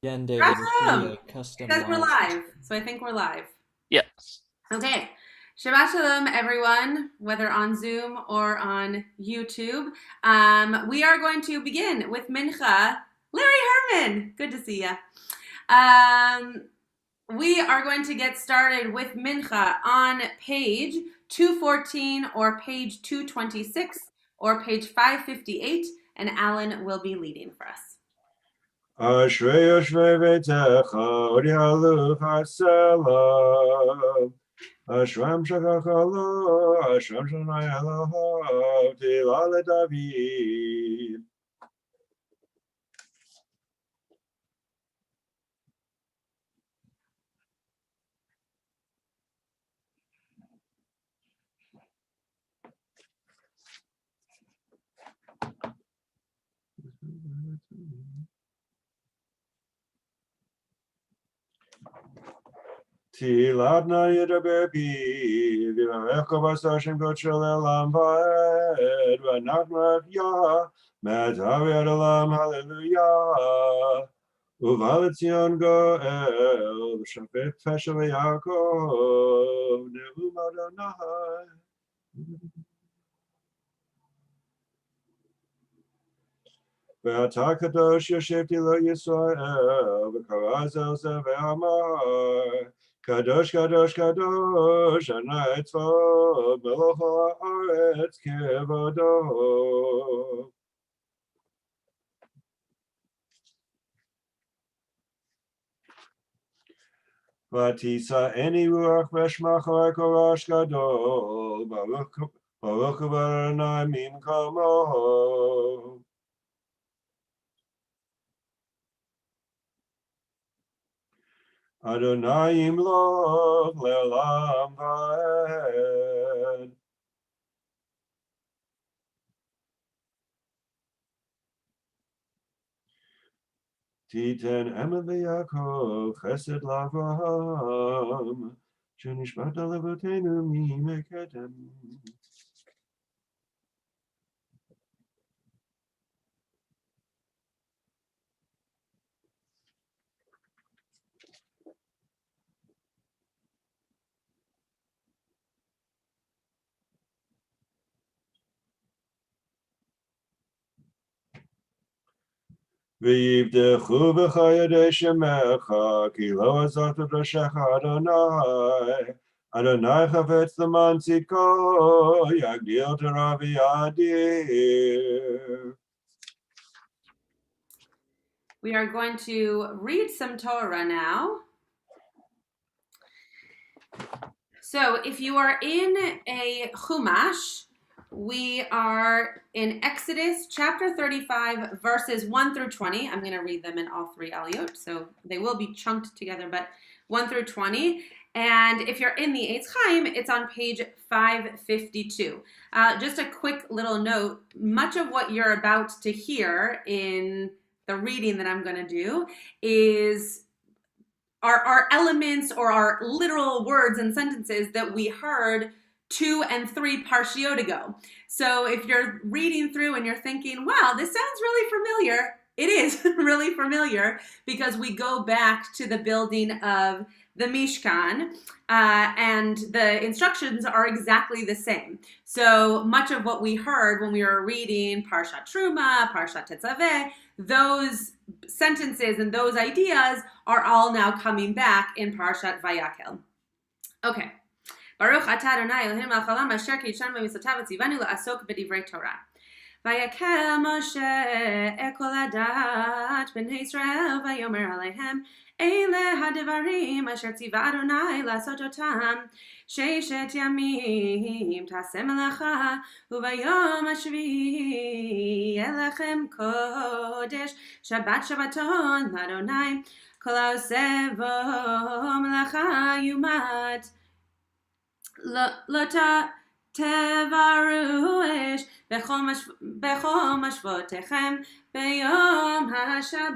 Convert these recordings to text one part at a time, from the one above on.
Again, David, this should be Awesome! a It custom says we're live live, stream. so I think we're live. Yes. Okay. Shabbat Shalom, everyone, whether on Zoom or on YouTube. We are going to begin with Mincha. Larry Herman, good to see you. We are going to get started with Mincha on page 214 or page 226 or page 558, and Alan will be leading for us. אשרי יושבי ביתך, עוד יעלוך הסלם. אשרם שכח לו, אשרם שנה אלוהיו, תהילה לדוד. תהילת נא ידבר בי, ויברך כבש השם קודשו לעולם ועד, ונחמך יה, מעתה ועד עולם, הללויה. ובא לציון גואל, ושפט פשע ליעקב, נאום אדוני. ואתה קדוש יושבתי לו ישראל, וקרא זה זה ואמר, קדוש קדוש קדוש, ענה צבאות מלך הארץ כבודו. ותישאני רוח ושמך כורש גדול, ברוך הוא אדוני ממקומו. אדוני ימלוך לעולם ועד. תיתן אמת ליעקב, חסד לאברהם, שנשבעת לאבותינו ממקדם. ויבטחו בך ידי שמך, כי לא עזבת דרשך אדוני. אדוני חפץ למען צדקו, יגדיל תורה ויאדיר. We are going to read some Torah now. So if you are in a Chumash, we are in Exodus chapter 35, verses 1 through 20. I'm going to read them in all three aliyot, so they will be chunked together, but 1 through 20. And if you're in the Eitz Chaim, it's on page 552. Just a quick little note, much of what you're about to hear in the reading that I'm going to do is our elements or our literal words and sentences that we heard 2 and 3 parshiot ago. So if you're reading through and you're thinking, wow, this sounds really familiar, it is really familiar because we go back to the building of the Mishkan, and the instructions are exactly the same. So much of what we heard when we were reading Parshat Truma, Parshat Tetzaveh, those sentences and those ideas are all now coming back in Parshat Vayakel. Okay. Baruch atah Adonai Eloheinu melech haolam asher kidshanu b'mitzvotav v'tzivanu la'asok b'divrei Torah. Vayakel Moshe et kol hadat b'nei Yisrael vayomer alehem Eile hadivarim asher tziva Adonai לעשות אותם ששת ימים תעשה מלאכה וביום השביעי יהיה לכם קודש שבת שבתון לאדוני כל העושה בו מלאכה יומת לא תברו אש בכל משבותיכם ביום השבת.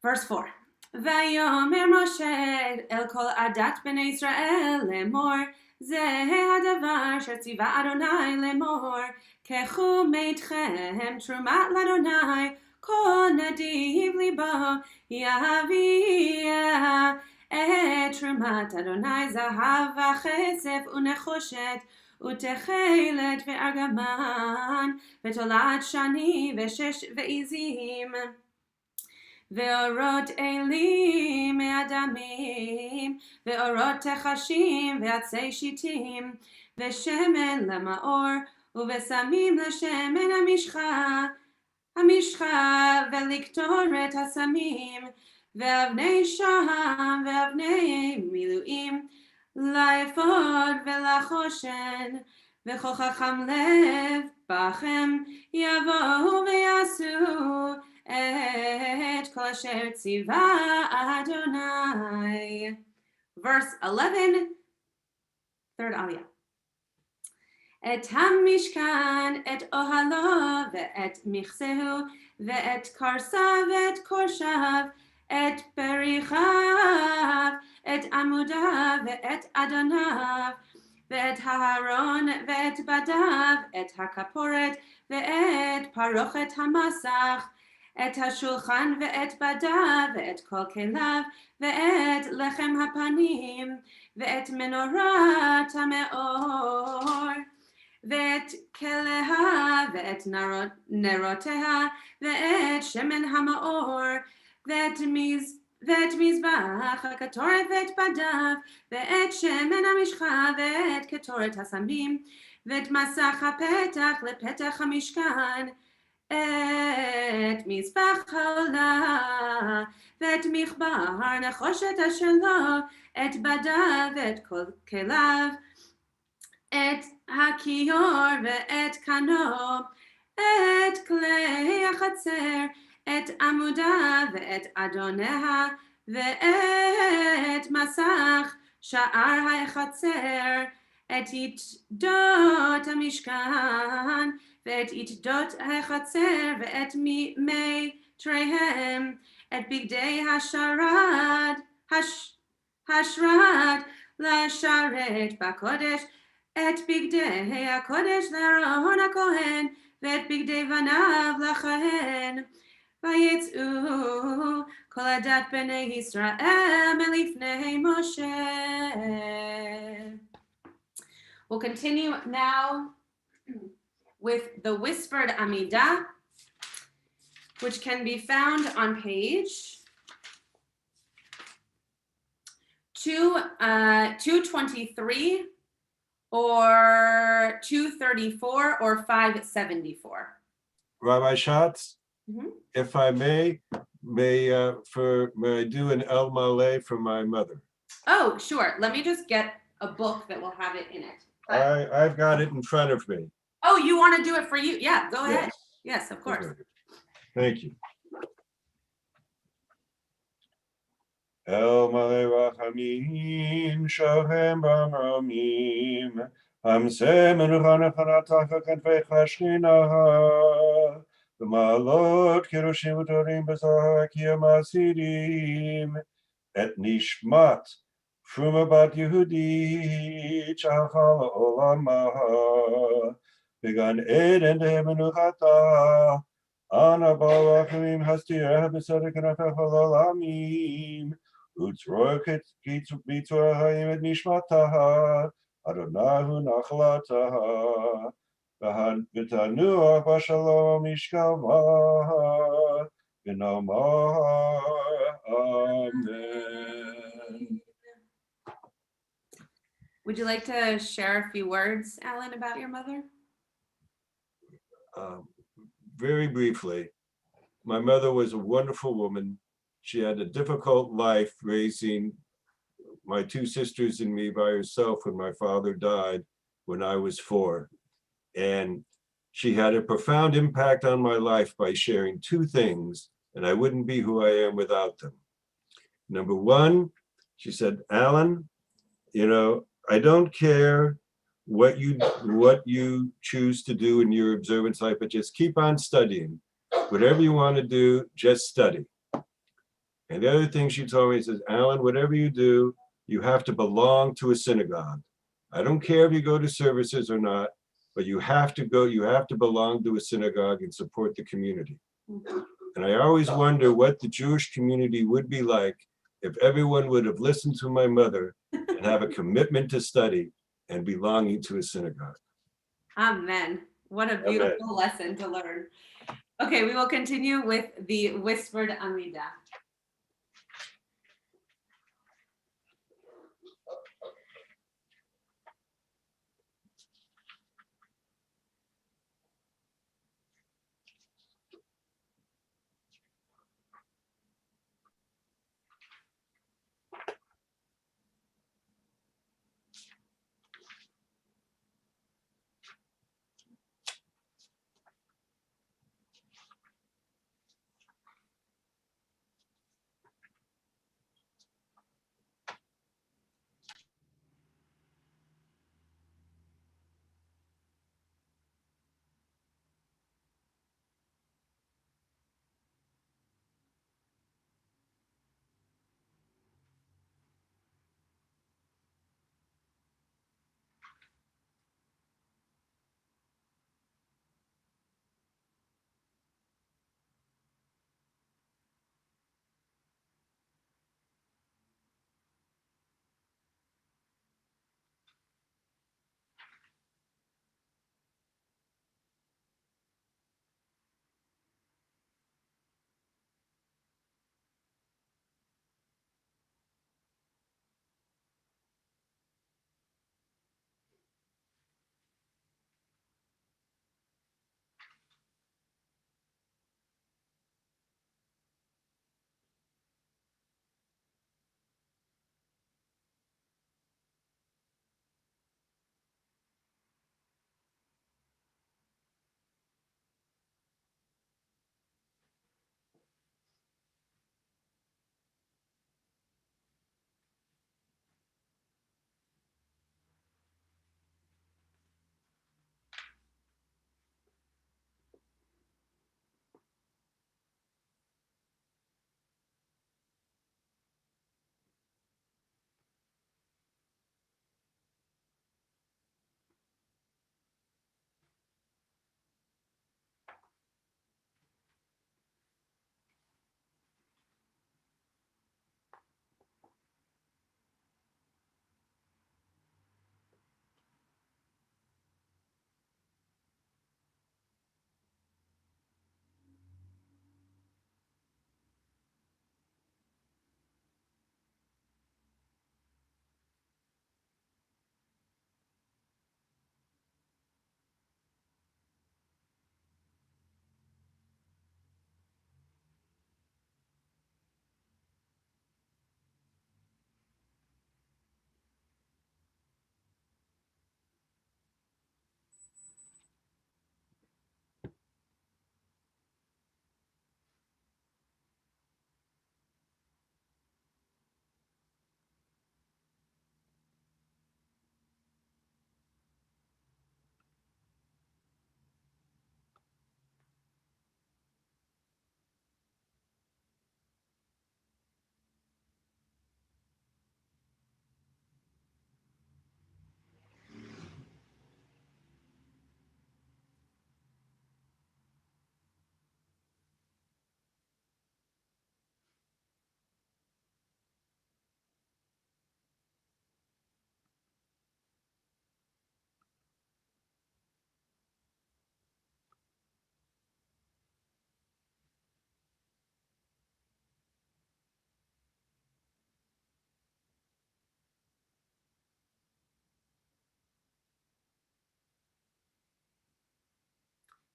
Verse 4. ויאמר משה אל כל עדת בני ישראל לאמור זה הדבר אשר ציווה אדוני לאמור קחו מאתכם תרומה לאדוני כל נדיב ליבו יביא את תרומת אדוני זהב וכסף ונחושת ותכלת וארגמן ותולעת שני ושש ועזים ואורות אלים מאדמים ואורות תחשים ועצי שיטים ושמן למאור ובשמים לשמן המשחה ולקטורת הסמים ואבני שוהם ואבני מילואים לאפוד ולחושן וכל חכם לב בכם יבואו ויעשו את כל אשר ציווה אדוני. Verse 11, third aliyah. את המשכן, את אוהלו, ואת מכסהו, ואת כרסיו, ואת כורשיו, את פריחיו, את עמודיו, ואת אדניו, ואת הארון, ואת בדיו, את הכפורת, ואת פרוכת המסך, את השולחן, ואת בדיו, ואת כל כליו, ואת לחם הפנים, ואת מנורת המאור. ואת כליה ואת נרותיה ואת שמן המאור ואת מזבח הקטורת ואת בדיו ואת שמן המשחה ואת קטורת הסמים ואת מסך הפתח לפתח המשכן את מזבח העולה ואת מחבר נחושת אשר לו את בדיו ואת כל כליו את הכיור ואת כנוב, את כלי החצר, את עמודה ואת אדוניה, ואת מסך שער החצר, את יתדות המשכן, ואת יתדות החצר, ואת מי תריהם, את בגדי השרת לשרת בקודש, את בגדי הקודש לאהרון הכהן, ואת בגדי בניו לכהן. ויצאו כל עדת בני ישראל מלפני משה. We'll continue now with the whispered Amidah, which can be found on page 223 or 234 or 574. Rabbi Schatz, Mm-hmm. if I may I do an El Maleh for my mother? Oh, sure. Let me just get a book that will have it in it. I've got it in front of me. Oh, you want to do it for you? Yeah, go ahead. Yes, of course. Thank you. El Maleh Rachamim Shalhem Bamramim Hamseh Menucha Nechanatach Kanfecha Shchina V'malot Kirushim V'torim B'Zohar Kiyam Asirim Et Nishmat Fruma Bat Yehudi Chachal Olama V'gan Eden Menuchata Ana Barachim Hastirah B'Sadek Nafech Olamim Utzroket Bitzor Hayim Et Nishmataha Adonahu Nachlataha V'tanuach B'Shalom Mishkavaha V'nomar Amen. Would you like to share a few words, Alan, about your mother? Very briefly, my mother was a wonderful woman. She had a difficult life raising my two sisters and me by herself when my father died when I was 4. And she had a profound impact on my life by sharing 2 things, and I wouldn't be who I am without them. Number 1, she said, Alan, I don't care what you choose to do in your observance life, but just keep on studying. Whatever you want to do, just study. And the other thing she told me, says, Alan, whatever you do, you have to belong to a synagogue. I don't care if you go to services or not, but you have to belong to a synagogue and support the community. And I always wonder what the Jewish community would be like if everyone would have listened to my mother and have a commitment to study and belonging to a synagogue. Amen. What a beautiful lesson to learn. Okay, we will continue with the whispered Amidah.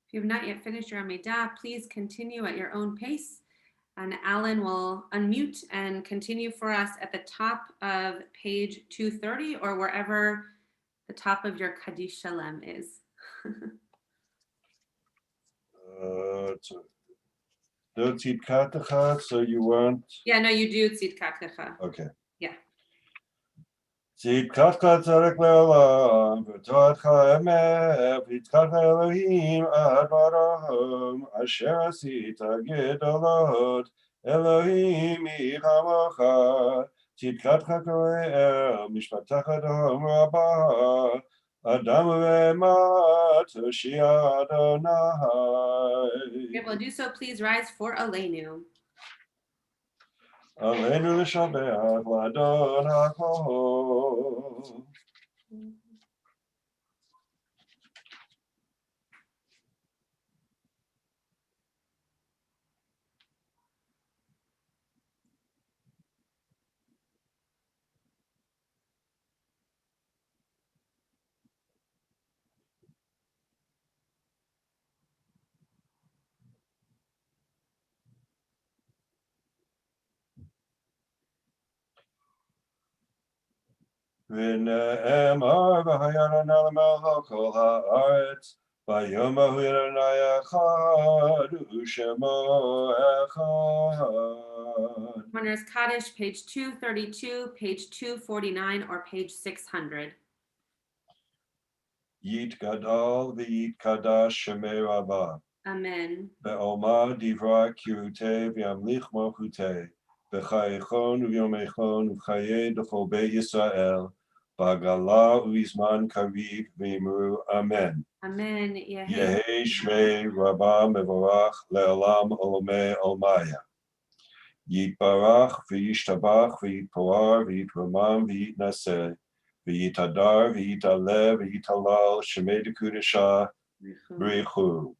If you have not yet finished your Amidah, please continue at your own pace. And Alan will unmute and continue for us at the top of page 230 or wherever the top of your Kaddish Shalem is. So you want? Yeah, no, you do Tzidkat Lecha. Okay. Yeah. צדקתך צריך לעולם, ותורתך אמת, וצדקתך אלוהים עד ברם, אשר עשית גדולות, אלוהים מי כמוך, צדקתך גואל, משפטך דום רבה, Adam ve'ema toshi Adonai. If we'll do so, please rise for Aleinu. Aleinu l'shabeach l'Adon ha'kol. V'ne'emar v'hayaron al kol ha'aretz. Vayomahu Adonai echad u'shemo echad. Winners Kaddish, page 232, page 249, or page 600. Yit gadol v'yit kadash shemei rabbah. Amen. Be'oma divra kirute v'yamlich malchute. V'chayechon v'yomechon v'chaye d'chol beit Yisrael. B'gala u'izman kariv v'imru amen. Amen. Yehi shmei rabbah mevorach le'olam olamei olmaya. Yitbarach v'yishtabach v'yitpoar v'yitramam v'yitnaseh. V'yitadar v'yitaleh v'yitalal shemei d'kudeshah b'richu.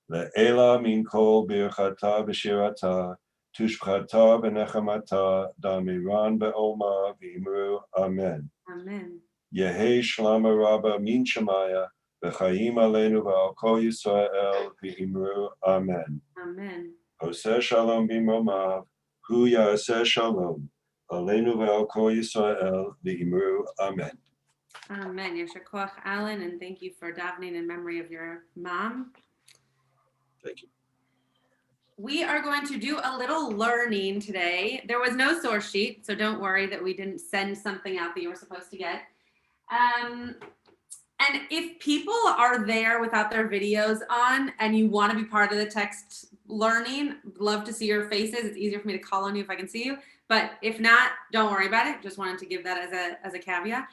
Le'ela min kol birchata v'shirata tushchata v'nechamata damiran be'oma v'imru amen. Amen. Yehi shlama rabba min shemaya v'chayim aleinu v'al kol Yisrael v'imru amen. Amen. Oseh shalom b'momav hu ya'aseh shalom aleinu v'al kol Yisrael v'imru amen. Amen. Yasher koach, Alan, and thank you for davening in memory of your mom. Thank you. We are going to do a little learning today. There was no source sheet, so don't worry that we didn't send something out that you were supposed to get. And if people are there without their videos on and you want to be part of the text learning, love to see your faces. It's easier for me to call on you if I can see you. But if not, don't worry about it. Just wanted to give that as a caveat.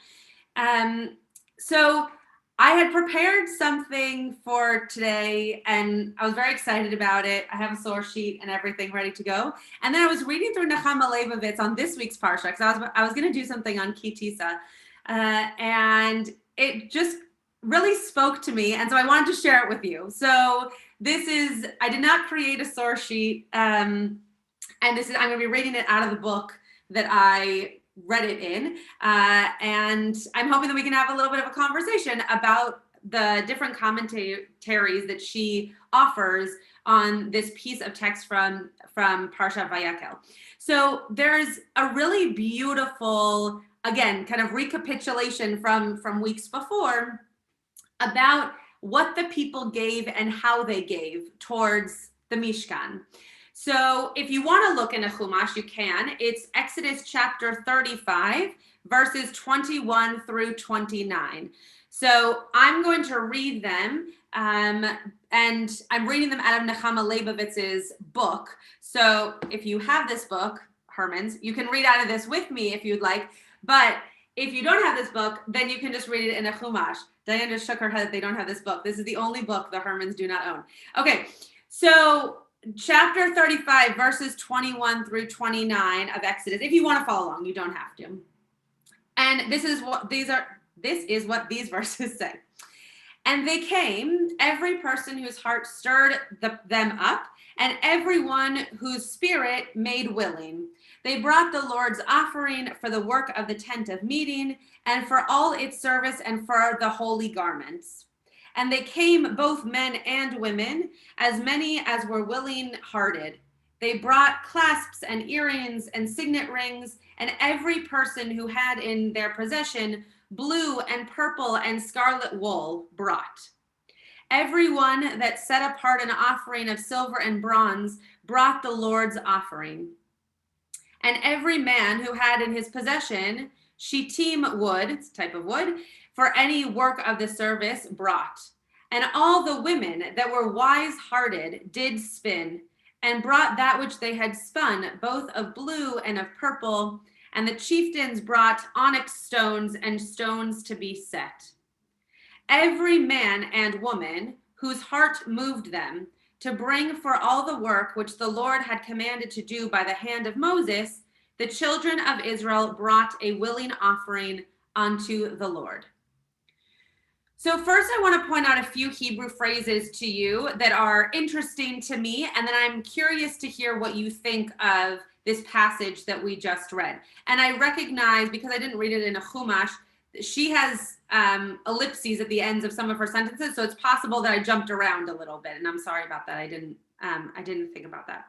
So I had prepared something for today and I was very excited about it. I have a source sheet and everything ready to go. And then I was reading through Nechama Leibovitz on this week's Parsha because I was going to do something on Kitisa. And it just really spoke to me. And so I wanted to share it with you. So I did not create a source sheet. And I'm going to be reading it out of the book that I read it in. And I'm hoping that we can have a little bit of a conversation about the different commentaries that she offers on this piece of text from Parshat Vayakel. So there's a really beautiful, again, kind of recapitulation from weeks before about what the people gave and how they gave towards the Mishkan. So if you want to look in a Chumash, you can. It's Exodus chapter 35, verses 21 through 29. So I'm going to read them, and I'm reading them out of Nechama Leibovitz's book. So if you have this book, Herman's, you can read out of this with me if you'd like. But if you don't have this book, then you can just read it in a Chumash. Diane just shook her head that they don't have this book. This is the only book the Hermans do not own. Okay, so chapter 35, verses 21 through 29 of Exodus. If you want to follow along, you don't have to. And this is what these verses say. And they came, every person whose heart stirred them up, and everyone whose spirit made willing. They brought the Lord's offering for the work of the tent of meeting, and for all its service, and for the holy garments. And they came, both men and women, as many as were willing-hearted. They brought clasps and earrings and signet rings, and every person who had in their possession blue and purple and scarlet wool brought. Everyone that set apart an offering of silver and bronze brought the Lord's offering. And every man who had in his possession shittim wood, it's a type of wood, for any work of the service brought. And all the women that were wise-hearted did spin, and brought that which they had spun, both of blue and of purple. And the chieftains brought onyx stones and stones to be set. every man and woman whose heart moved them to bring for all the work which the Lord had commanded to do by the hand of Moses, the children of Israel brought a willing offering unto the Lord. So first I want to point out a few Hebrew phrases to you that are interesting to me, and then I'm curious to hear what you think of this passage that we just read. And I recognize, because I didn't read it in a Chumash, she has ellipses at the ends of some of her sentences, so it's possible that I jumped around a little bit, and I'm sorry about that. I didn't think about that.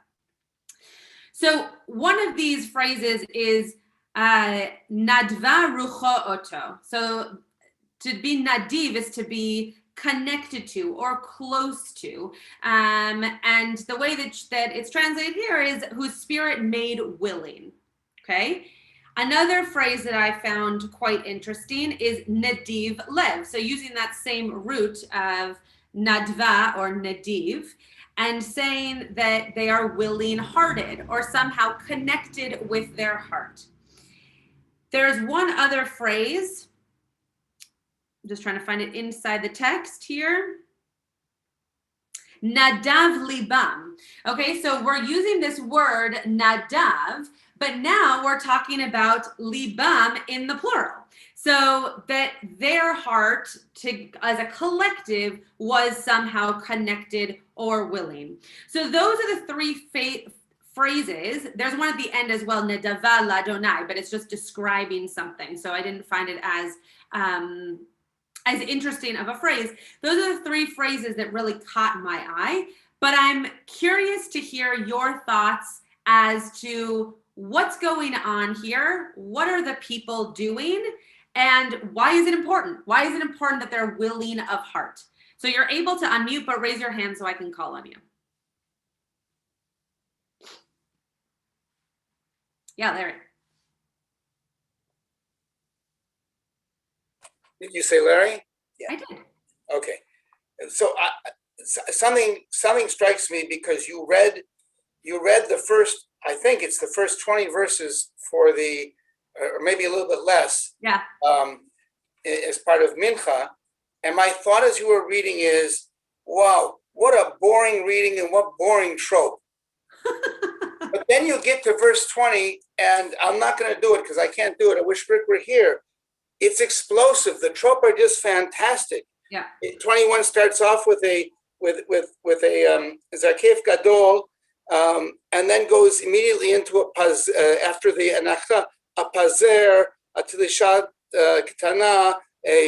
So one of these phrases is nadva rucho oto. So to be nadiv is to be connected to or close to. And the way that it's translated here is whose spirit made willing. Okay. Another phrase that I found quite interesting is nadiv lev. So using that same root of nadva or nadiv and saying that they are willing hearted or somehow connected with their heart. There's one other phrase. I'm just trying to find it inside the text here. Nadav libam. Okay, so we're using this word nadav, but now we're talking about libam in the plural. So that their heart as a collective was somehow connected or willing. So those are the three phrases. There's one at the end as well, nedava ladonai, but it's just describing something. So I didn't find it as interesting of a phrase. Those are the three phrases that really caught my eye, but I'm curious to hear your thoughts as to what's going on here. What are the people doing? And why is it important? Why is it important that they're willing of heart? So you're able to unmute, but raise your hand so I can call on you. Yeah, Larry. Did you say Larry? Yeah. I did. Okay. So something strikes me because you read the first, I think it's the first 20 verses for the, or maybe a little bit less. Yeah. As part of Minha. And my thought as you were reading is, wow, what a boring reading and what boring trope. But then you get to verse 20, and I'm not going to do it because I can't do it. I wish Rick were here. It's explosive. The trope are just fantastic. Yeah. 21 starts off with a Zakef Gadol, and then goes immediately into after the Anacha, a Pazer, a Tilisha Ketana,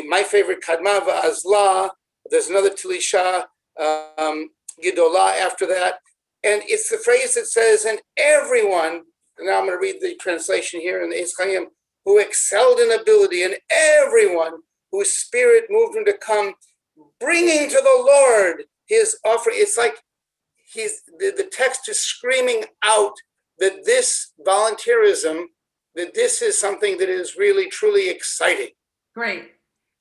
my favorite Kadma Azla. There's another Tilisha Gidola after that. And it's the phrase that says, and everyone, now I'm going to read the translation here in the Eitz Chaim, who excelled in ability, and everyone whose spirit moved him to come, bringing to the Lord his offering. It's like the text is screaming out that this volunteerism, that this is something that is really, truly exciting. Great.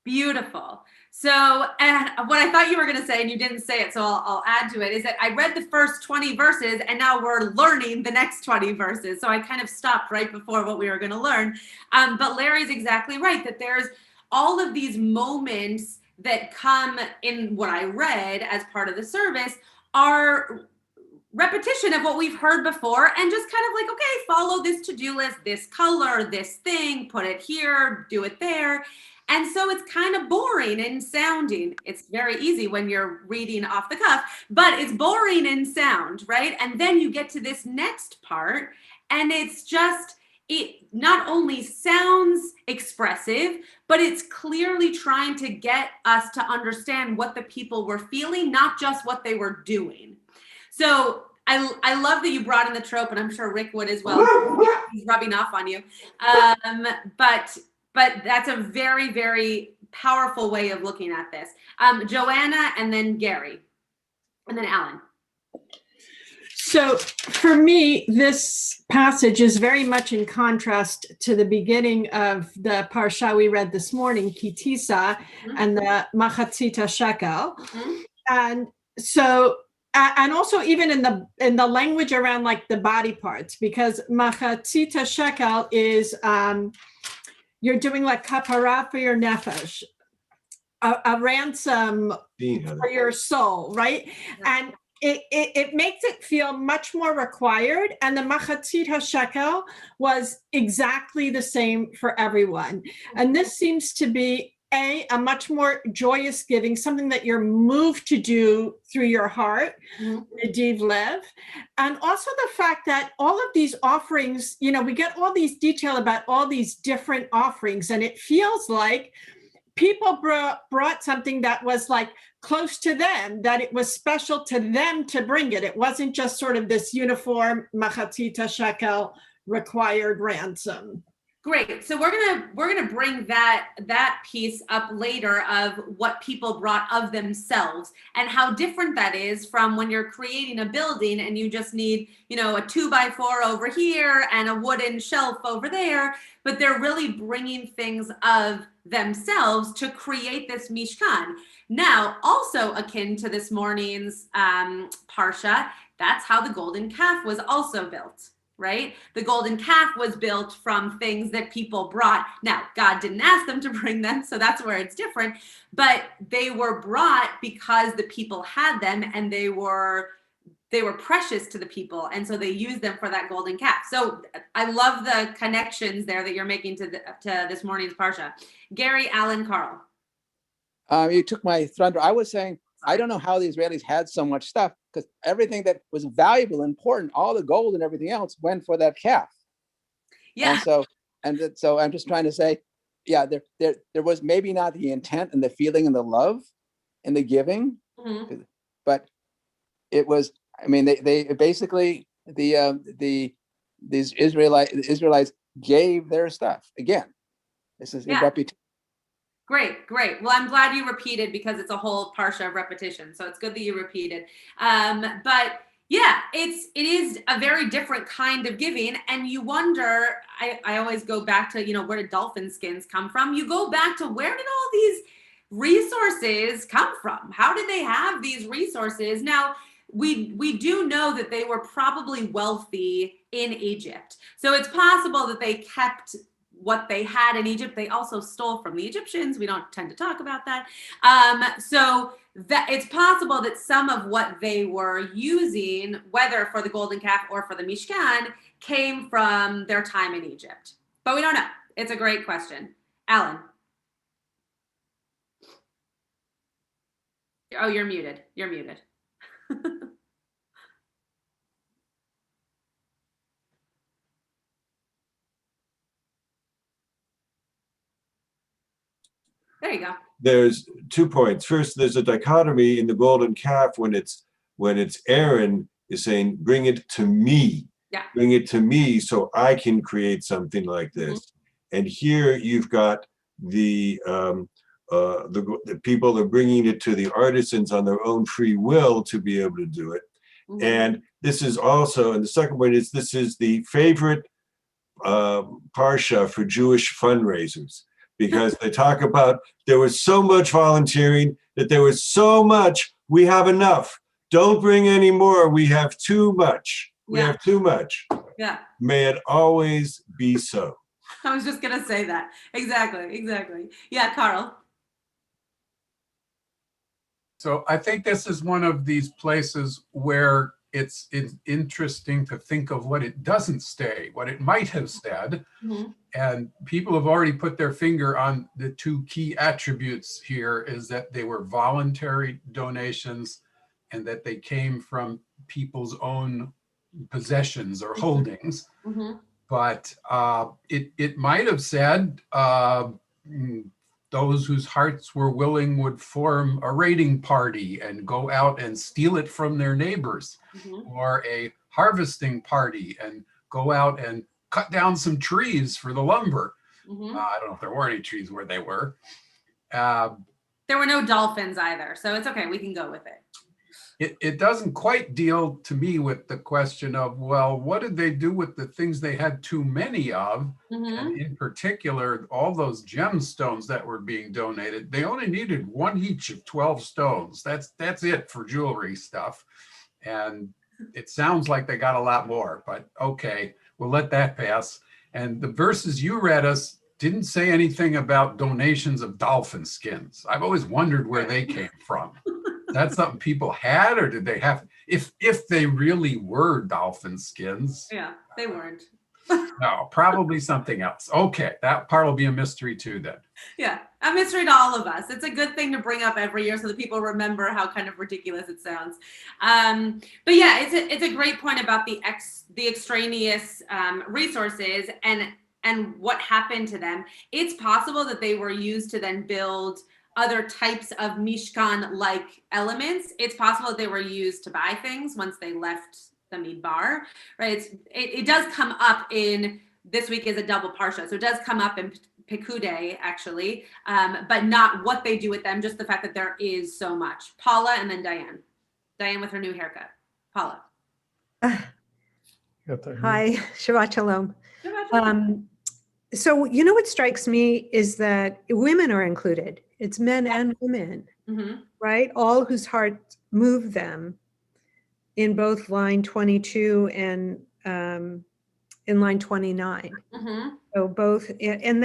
Beautiful. So, and what I thought you were going to say, and you didn't say it, so I'll add to it, is that I read the first 20 verses, and now we're learning the next 20 verses. So I kind of stopped right before what we were going to learn. But Larry's exactly right, that there's all of these moments that come in what I read as part of the service are repetition of what we've heard before, and just kind of like, okay, follow this to-do list, this color, this thing, put it here, do it there. And so it's kind of boring in sounding. It's very easy when you're reading off the cuff, but it's boring in sound, right? And then you get to this next part, and it's just, it not only sounds expressive, but it's clearly trying to get us to understand what the people were feeling, not just what they were doing. So I love that you brought in the trope, and I'm sure Rick would as well. He's rubbing off on you. But that's a very, very powerful way of looking at this. Joanna, and then Gary, and then Alan. So for me, this passage is very much in contrast to the beginning of the parsha we read this morning, Kitisa, and the Machatzita Shekel. And so, and also even in the language around like the body parts, because Machatzita Shekel is, you're doing like kapara for your nefesh. a ransom Dean had for it. your soul, right? And it makes it feel much more required. And the machatzit hashekel was exactly the same for everyone. And this seems to be a much more joyous giving, something that you're moved to do through your heart, Nadiv Lev. And also the fact that all of these offerings, you know, we get all these detail about all these different offerings, and it feels like people brought something that was like close to them, that it was special to them to bring it. It wasn't just sort of this uniform machatzit shekel required ransom. Great. So we're gonna bring that piece up later of what people brought of themselves and how different that is from when you're creating a building and you just need, you know, a 2x4 over here and a wooden shelf over there, but they're really bringing things of themselves to create this mishkan. Now, also akin to this morning's parsha, that's how the golden calf was also built. Right? The golden calf was built from things that people brought. Now, God didn't ask them to bring them, so that's where it's different. But they were brought because the people had them, and they were precious to the people, and so they used them for that golden calf. So I love the connections there that you're making to this morning's parsha. Gary, Alan, Carl. You took my thunder. I was saying, I don't know how the Israelis had so much stuff, because everything that was valuable, important, all the gold and everything else went for that calf. Yeah. So I'm just trying to say, yeah, there was maybe not the intent and the feeling and the love and the giving, but it was. I mean, they basically these Israelites gave their stuff again. This is a reputation. Great. Well, I'm glad you repeated, because it's a whole parsha of repetition. So it's good that you repeated. But yeah, it is a very different kind of giving. And you wonder, I always go back to, you know, where did dolphin skins come from? You go back to, where did all these resources come from? How did they have these resources? Now, we do know that they were probably wealthy in Egypt. So it's possible that they kept what they had in Egypt. They also stole from the Egyptians. We don't tend to talk about that. So that it's possible that some of what they were using, whether for the golden calf or for the Mishkan, came from their time in Egypt. But we don't know. It's a great question. Alan. Oh, you're muted. There you go. There's 2 points. First, there's a dichotomy in the golden calf when it's Aaron is saying, bring it to me. Yeah. Bring it to me so I can create something like this. And here you've got the people are bringing it to the artisans on their own free will to be able to do it. And this is also, and the second point is, this is the favorite parsha for Jewish fundraisers, because they talk about there was so much volunteering, that there was so much, we have enough. Don't bring any more. We have too much. We have too much. Yeah. May it always be so. I was just going to say that. Exactly. Yeah, Carl. So I think this is one of these places where it's interesting to think of what it doesn't say, what it might have said. And people have already put their finger on the 2 key attributes here, is that they were voluntary donations and that they came from people's own possessions or holdings. But it might have said those whose hearts were willing would form a raiding party and go out and steal it from their neighbors, or a harvesting party and go out and cut down some trees for the lumber. I don't know if there were any trees where they were. There were no dolphins either, so it's okay. We can go with it. It doesn't quite deal to me with the question of, well, what did they do with the things they had too many of? And in particular, all those gemstones that were being donated, they only needed 1 each of 12 stones. That's it for jewelry stuff. And it sounds like they got a lot more, but okay, we'll let that pass. And the verses you read us didn't say anything about donations of dolphin skins. I've always wondered where they came from. That's something people had, or did they have? If they really were dolphin skins. Yeah, they weren't. No, probably something else. Okay, that part will be a mystery too then. Yeah, a mystery to all of us. It's a good thing to bring up every year so that people remember how kind of ridiculous it sounds. But yeah, it's a great point about the extraneous resources and what happened to them. It's possible that they were used to then build other types of Mishkan-like elements. It's possible that they were used to buy things once they left the Midbar, right? It does come up in, this week is a double parsha, so it does come up in Pekudei, actually, but not what they do with them, just the fact that there is so much. Paula and then Diane. Diane with her new haircut. Paula. Hi, Shabbat Shalom. Shabbat shalom. So, you know what strikes me is that women are included. It's men and women, right? All whose hearts move them in both line 22 and in line 29. So both, and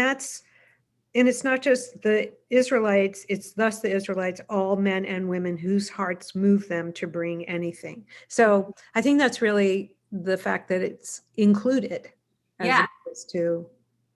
it's not just the Israelites, it's thus the Israelites, all men and women whose hearts move them to bring anything. So I think that's really the fact that it's included as opposed to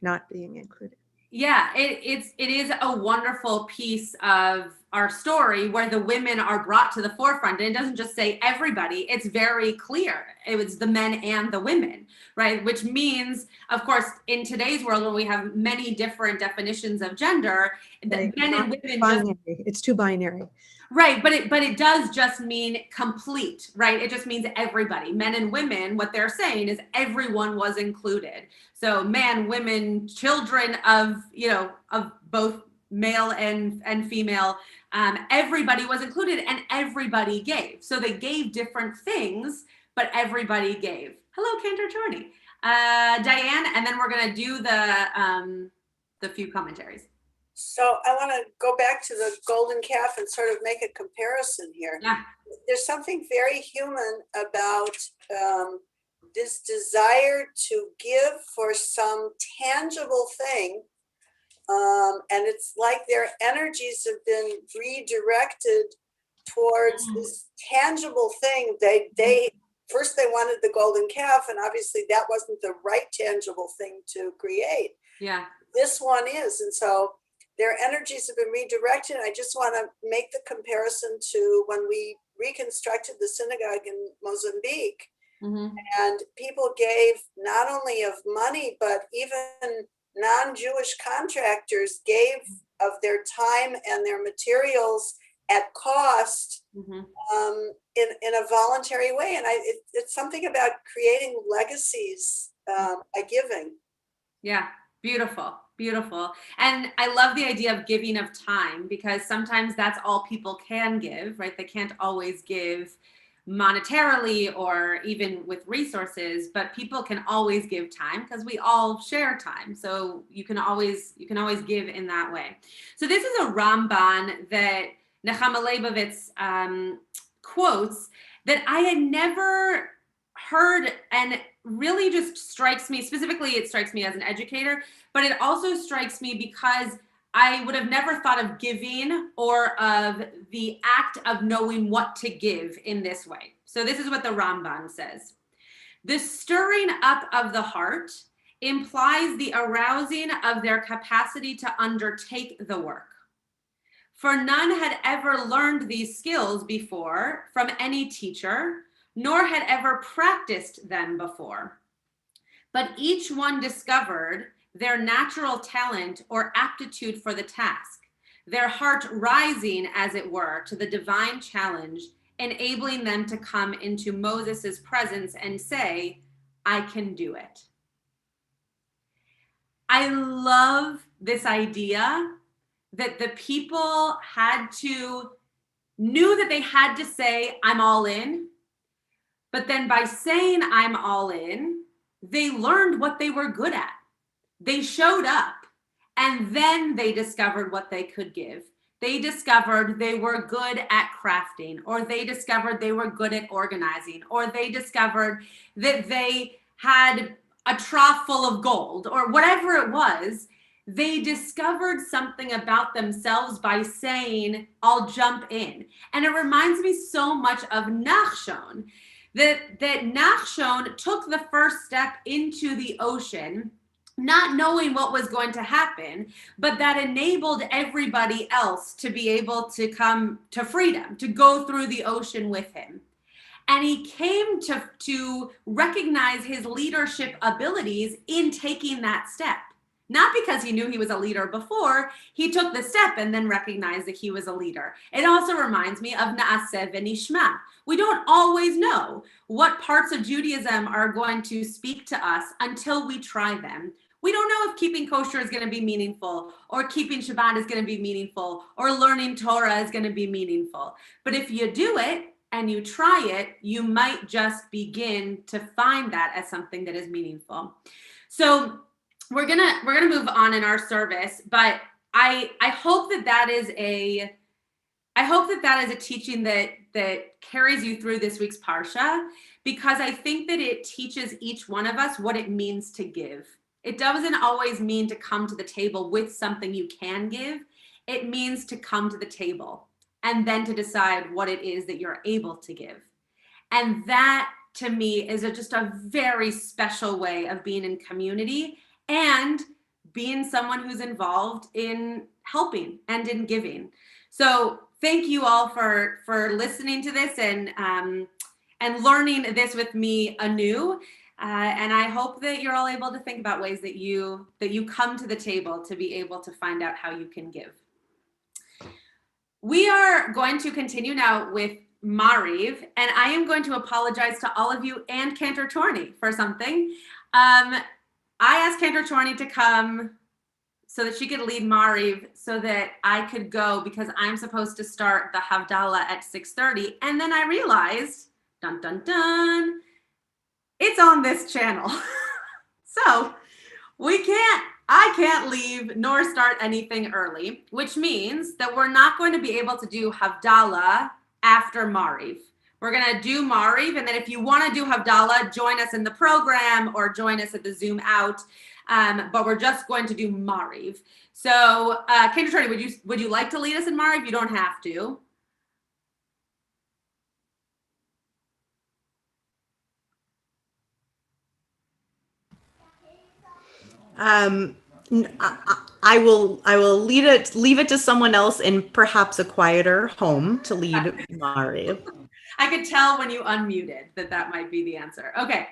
not being included. Yeah, it is a wonderful piece of our story where the women are brought to the forefront, and it doesn't just say everybody, it's very clear. It was the men and the women, right? Which means, of course, in today's world where we have many different definitions of gender, Right. men and women Binary. It's too binary. Right, but it does just mean complete, right? It just means everybody, men and women. What they're saying is everyone was included. So man, women, children of both male and female, everybody was included and everybody gave. So they gave different things, but everybody gave. Hello, Cantor Chorney. Diane, and then we're gonna do the few commentaries. So I want to go back to the golden calf and sort of make a comparison here. Yeah. There's something very human about this desire to give for some tangible thing. And it's like their energies have been redirected towards this tangible thing. They first they wanted the golden calf, and obviously that wasn't the right tangible thing to create. Yeah. This one is, and so their energies have been redirected. I just want to make the comparison to when we reconstructed the synagogue in Mozambique, and people gave not only of money, but even non-Jewish contractors gave of their time and their materials at cost in a voluntary way. And it's something about creating legacies by giving. Yeah, beautiful. Beautiful. And I love the idea of giving of time, because sometimes that's all people can give, right? They can't always give monetarily or even with resources, but people can always give time because we all share time. So you can always give in that way. So this is a Ramban that Nechama Leibovitz quotes that I had never heard, and really just strikes me, specifically it strikes me as an educator, but it also strikes me because I would have never thought of giving or of the act of knowing what to give in this way. So this is what the Ramban says. The stirring up of the heart implies the arousing of their capacity to undertake the work. For none had ever learned these skills before from any teacher, nor had ever practiced them before. But each one discovered their natural talent or aptitude for the task, their heart rising, as it were, to the divine challenge, enabling them to come into Moses's presence and say, I can do it. I love this idea that the people knew that they had to say, I'm all in. But then by saying I'm all in, they learned what they were good at. They showed up, and then they discovered what they could give. They discovered they were good at crafting, or they discovered they were good at organizing, or they discovered that they had a trough full of gold, or whatever it was. They discovered something about themselves by saying, I'll jump in. And it reminds me so much of Nachshon, that Nachshon took the first step into the ocean, not knowing what was going to happen, but that enabled everybody else to be able to come to freedom, to go through the ocean with him. And he came to recognize his leadership abilities in taking that step. Not because he knew he was a leader before, he took the step and then recognized that he was a leader. It also reminds me of Na'aseh v'nishma. We don't always know what parts of Judaism are going to speak to us until we try them. We don't know if keeping kosher is going to be meaningful, or keeping Shabbat is going to be meaningful, or learning Torah is going to be meaningful. But if you do it and you try it, you might just begin to find that as something that is meaningful. So we're gonna move on in our service, but I hope that is a teaching that carries you through this week's parsha, because I think that it teaches each one of us what it means to give. It doesn't always mean to come to the table with something you can give. It means to come to the table and then to decide what it is that you're able to give. And that, to me, is just a very special way of being in community and being someone who's involved in helping and in giving. So thank you all for listening to this and learning this with me anew. And I hope that you're all able to think about ways that you come to the table to be able to find out how you can give. We are going to continue now with Mariv, and I am going to apologize to all of you and Cantor Torney for something. I asked Cantor Torney to come so that she could lead Mariv so that I could go, because I'm supposed to start the Havdalah at 6:30. And then I realized, dun, dun, dun, it's on this channel. So I can't leave nor start anything early, which means that we're not going to be able to do Havdalah after Mariv. We're going to do Mariv, and then if you want to do Havdalah, join us in the program or join us at the Zoom out. But we're just going to do Mariv. So, Kendra Charlie, would you like to lead us in Mariv? You don't have to. I will leave it to someone else in perhaps a quieter home to lead Mario. I could tell when you unmuted that might be the answer. Okay,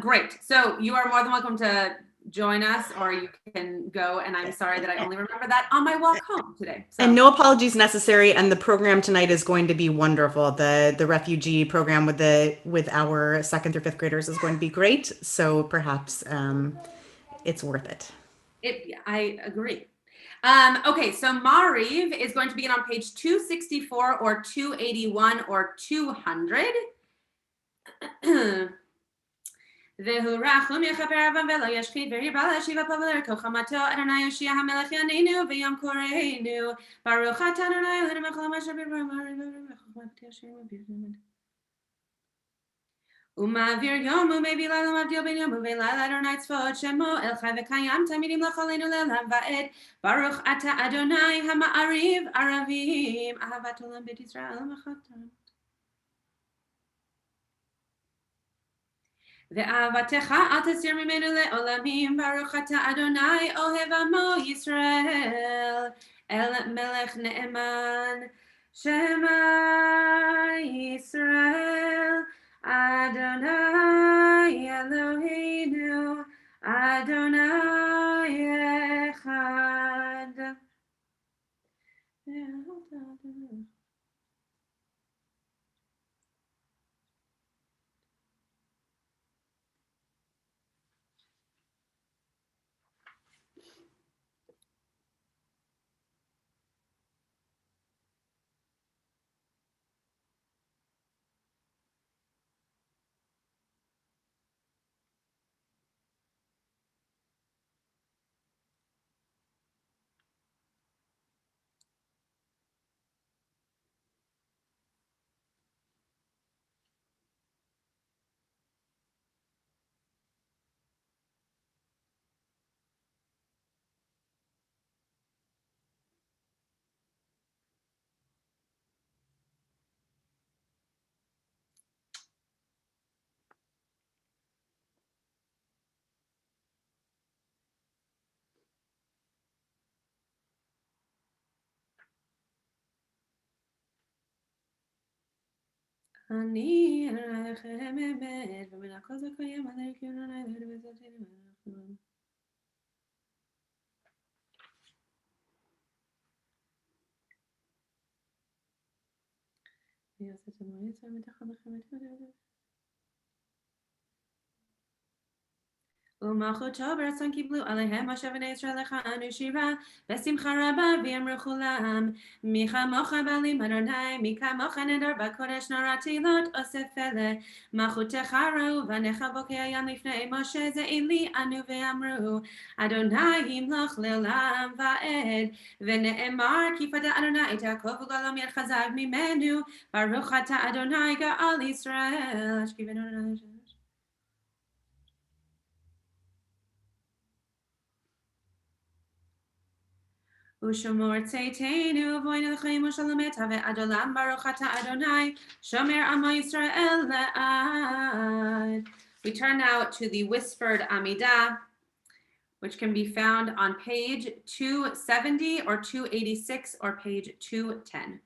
great. So you are more than welcome to join us, or you can go. And I'm sorry that I only remember that on my walk home today. So. And no apologies necessary. And the program tonight is going to be wonderful. The refugee program with our 2nd through 5th graders is going to be great. So perhaps it's worth it. I agree. Okay, so Mariv is going to begin on page 264 or 281 or 200. והוא רחום יכפר עוון ולא ישחית וירבה להשיב אפו ולרכו חמתו אדוני יושיע המלך יעננו ויום קורנו ברוך אתה אדוני אלוהינו מלך העולם אשר בדברו וחוכמת ישיר וביזמד ומעביר יום ומביא לילה ומבדיל בין יום ובין לילה אדוני צבאות שמו אל חי וקיים תמיד ימלוך עלינו לעולם ועד ברוך אתה אדוני המעריב ערבים אהבת עולם בית ישראל ומחתם ואהבתך אל תסיר ממנו לעולמים ברוך אתה אדוני אוהב עמו ישראל אל מלך נאמן שמע ישראל אדוני אלוהינו אדוני אחד אני ארחם אמת, ומן הכל זה קיים עלי כיוונה ודבזתני מלאכון. ויעשה את המועצה מתחת לכם. ומלכותו ברצון קיבלו עליהם משה בני ישראל לכהנו שירה בשמחה רבה ויאמרו כולם מי כמוך בעלים אדוני מי כמוך נדר בקודש נורא תהילות עושה פלא מלכותך ראו בניך בוקע ים לפני משה זה אלי אנו ואמרו אדוני ימלוך לעולם ועד ונאמר כי פדה אדוני את יעקב וגאלו מיד חזק ממנו ברוך אתה אדוני גאל ישראל אשכיבנו אדוני ושמור צאתנו ובואנו לחיים ושלום ועד עולם ברוך אתה אדוני שומר עמו ישראל לעד. We turn now to the whispered Amidah, which can be found on page 270 or 286 or page 210.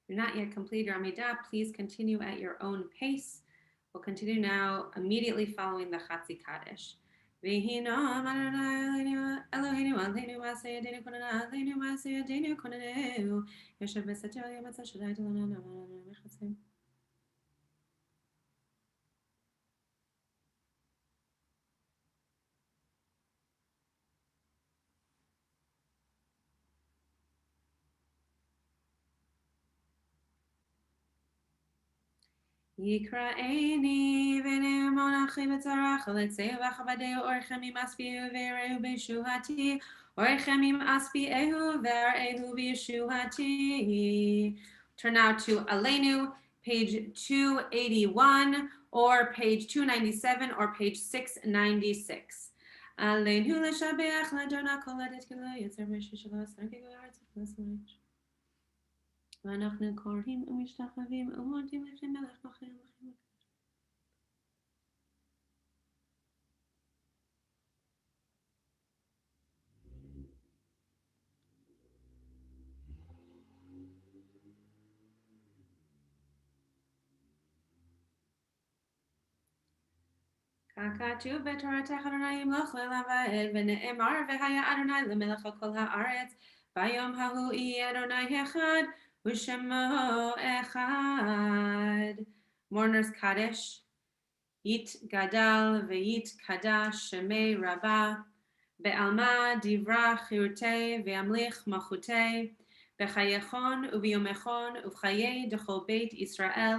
If you're not yet complete your Amidah, please continue at your own pace. We'll continue now immediately following the Chatzi Kaddish. V'hinam Adonai Eloheinu aleinu ma'aseh konanu aleinu ma'aseh konanu yoshev b'satel yamatza shadai t'lanu mechatzim. יקראני ונאמונכי בצרח לצאו וכבדהו אורכם עם אספיהו ויראהו בישועתי אורכם עם אספיהו ויראהו בישועתי. Turn now to Aleinu, page 281 or page 297 or page 696. Aleinu לשבח לאדונה כל העת כולו יצר ושלו עשר כגוי הארץ וכלו ואנחנו קוראים ומשתחווים ומודים לפני מלך בחיים ובחיים. כתוב בתורתך אדוני ימלוך לעולם ועד ונאמר והיה אדוני למלך על כל הארץ ביום ההוא יהיה אדוני אחד ושמו אחד. Mourners Kaddish. יתגדל ויתקדש שמי רבה בעלמא דברה חירותי וימליך מלכותי בחייכון וביומכון ובחיי דכל בית ישראל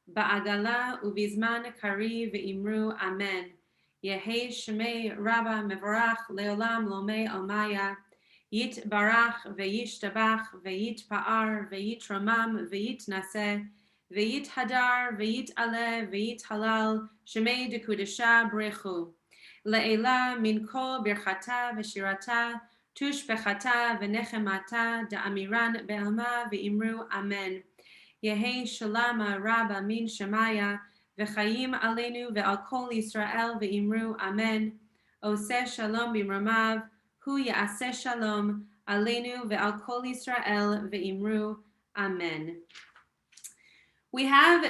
בעגלה ובזמן קריב ואמרו אמן. יהי שמי רבה מבורך לעולם לומי עלמיה יתברך וישתבח ויתפאר ויתרומם ויתנשא ויתהדר ויתעלה ויתהלל שמי דקודשה ברכו לעילה מן כל ברכתה ושירתה תושבחתה ונחמתה דאמירן בעלמא ואמרו אמן. יהי שלמה רבה מן שמיה וחיים עלינו ועל כל ישראל ואמרו אמן. עושה שלום במרומיו הוא יעשה שלום עלינו ועל כל ישראל ואמרו amen. We have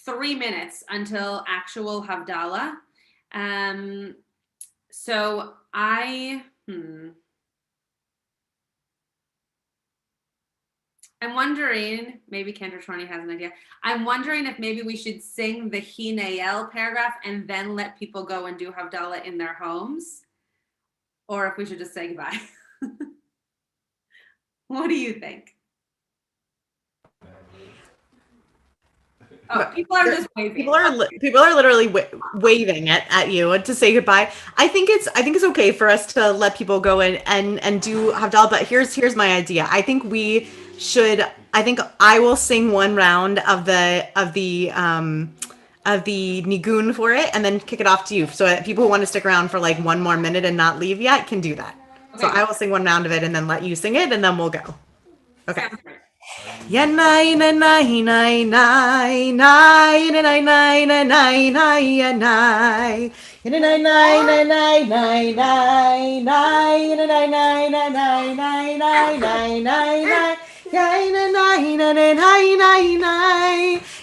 3 minutes until actual Havdalah. So I'm wondering, maybe Cantor Shorney has an idea. I'm wondering if maybe we should sing the Hinayel paragraph and then let people go and do Havdalah in their homes. Or if we should just say goodbye. What do you think? Oh, people are just waving. People are literally waving at you to say goodbye. I think it's okay for us to let people go in and do Havdalah. But here's my idea. I think I will sing one round of the nigun for it and then kick it off to you. So people who want to stick around for like 1 more minute and not leave yet can do that. Okay. So I will sing one round of it and then let you sing it and then we'll go. Okay. Yanai na nai nai nai nai na nai nai na nai nai yanai na nai nai na nai nai nai nai na nai nai na nai nai nai nai nai nai yai na nai na nai nai nai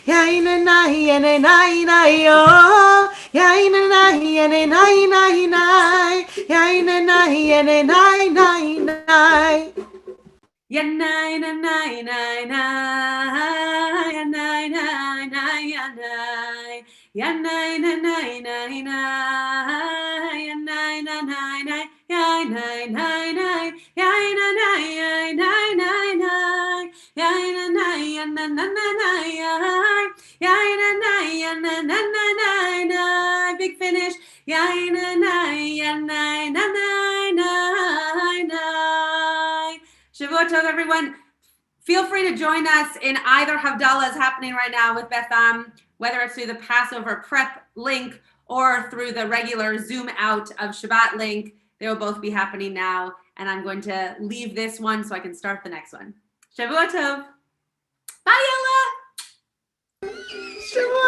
yai na nai na nai nai oh yai na nai na nai nai nai yai na nai na nai nai nai. Yanai na nai nai nai yanai nai nai yanai yanai na nai nai nai yanai na nai nai yanai nai nai yanai nai nai nai nai yanai nai na na na nai yanai nai na na na nai nai. Big finish. Yanai nai yanai na nai nai nai. Shavua Tov, everyone. Feel free to join us in either Havdalah is happening right now with Betham, whether it's through the Passover prep link or through the regular Zoom out of Shabbat link. They will both be happening now. And I'm going to leave this one so I can start the next one. Shavua Tov. Bye, Ella. Shavua